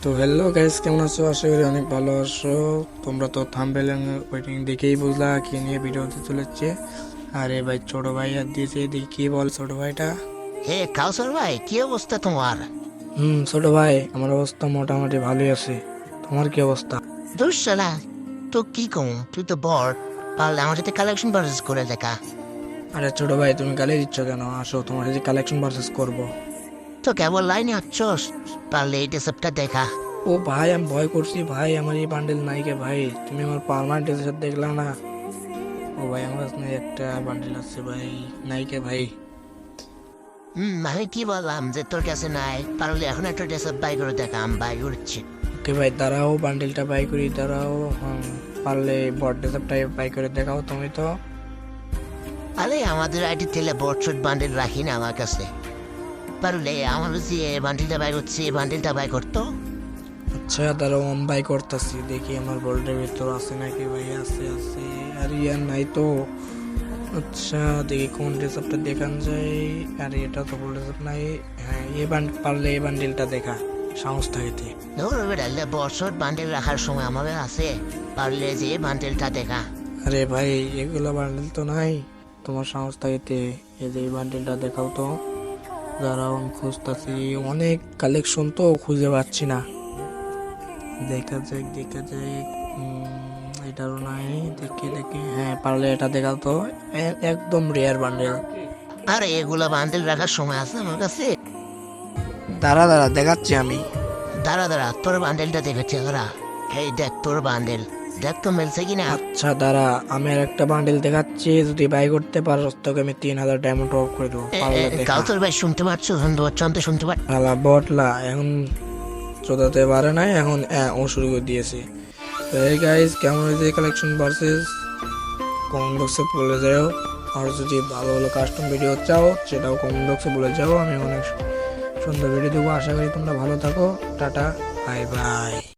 তো hello guys, কেমন আছো? আশা করি অনেক ভালো আছো। তোমরা তো থাম্বনেল ওয়েটিং দেখেই বুঝলা কি নিয়ে ভিডিও হতে চলেছে। আরে ভাই, ছোট ভাই আর দিয়েছে, দেখি কি বল ছোট ভাইটা। হে কাউসার ভাই, কি অবস্থা তোমার? ছোট ভাই, আমার অবস্থা মোটামুটি ভালোই আছে। তোমার কি অবস্থা? দোষ শালা, তো কি কম, তুই তো বড়, পারলে আমার সাথে কালেকশন পারচেস করে দেখা। আরে ছোট ভাই, তুমি গালি দিচ্ছ কেন? আসো, তোমার সাথে কালেকশন পারচেস করবো। তো কেবল লাইনে হচ্ছস, পারলে এই ড্রেসআপটা দেখা। ও ভাই, আমি ভয় করছি ভাই, আমার এই বান্ডেল নাই কে ভাই? তুমি আমার পার্মানেন্ট ড্রেসের দেখলাম না। ও ভাই, আমার কাছে একটা বান্ডেল আছে ভাই, নাই কে ভাই? আমি কি বললাম যে তোর কাছে নাই, পারলে এখন একটা ড্রেসআপ বাই করে দেখা, আমি বাই করছি। ওকে ভাই, দাঁড়াও, বান্ডেলটা বাই করি, দাঁড়াও। পারলে বট ডেসপটাই বাই করে দেখাও তুমি তো। আরে আমাদের আইডি তেলে বটশট বান্ডেল রাখি না আমার কাছে, পারলে আমার যে বান্ডেলটা বাই করছি এই বান্ডেলটা বাই করতো। আচ্ছা দাঁড়াও, আমি বাই করতেছি, দেখি আমার বল্টের ভিতর আছে নাকি ভাই। আছে আছে, আর ইয়ার নাই তো। আচ্ছা দেখি কোন ডেসপটা দেখান যায়। আরে এটা তো বল ডেসপ নাই। হ্যাঁ, পারলে এই বান্ডেলটা দেখা, সাহস থাকতে। ধরো বেড়ালে বটশট বান্ডেল রাখার সময় আমাদের আছে, পারলে যে বান্ডেলটা দেখা। আরে ভাই, এগুলো বান্ডেল তো নাই, তোমার সাহস থাকতে। এই যে এই বান্ডেলটা দেখাও তো। দাঁড়াও, আমি খুঁজতেছি, অনেক কালেকশন তো খুঁজে পাচ্ছি না। দেখা যাক দেখা যাক। এটারও নাই, দেখি দেখি। হ্যাঁ, পারলে এটা দেখা তো। একদম রেয়ার বান্ডেল। আরে এগুলা বান্ডেল রাখার সময় আছে আমার কাছে। দাঁড়া দাঁড়া, দেখাচ্ছি আমি। দাঁড়া দাঁড়া, তোর বান্ডেলটা দেখেছি দাঁড়া। এই দেখ তোর বান্ডেল, দেখ তো মিলছে কিনা। আচ্ছা দাঁড়া, আমি আর একটা বান্ডেল দেখাচ্ছি, যদি বাই করতে পারো তোকে আমি 3000 ডায়মন্ড অফ করে দেবো। পারলে দেখা। কাউতর ভাই শুনতে পাচ্ছ? শুনতে পাচ্ছ? আমি তো শুনতে পাচ্ছি। শালা বটলা এখন চোদাতে পারে নাই, এখন ও শুরু করে দিয়েছে। তো এই গাইস, কেমন হয়েছে কালেকশন ভার্সেস? কমেন্ট বক্সে বলে যাও। আর যদি ভালো ভালো কাস্টম ভিডিও চাও, সেটাও কমেন্ট বক্সে বলে যাও, আমি অনেক সুন্দর ভিডিও দেবো। আশা করি তোমরা ভালো থাকো। Tata, bye bye.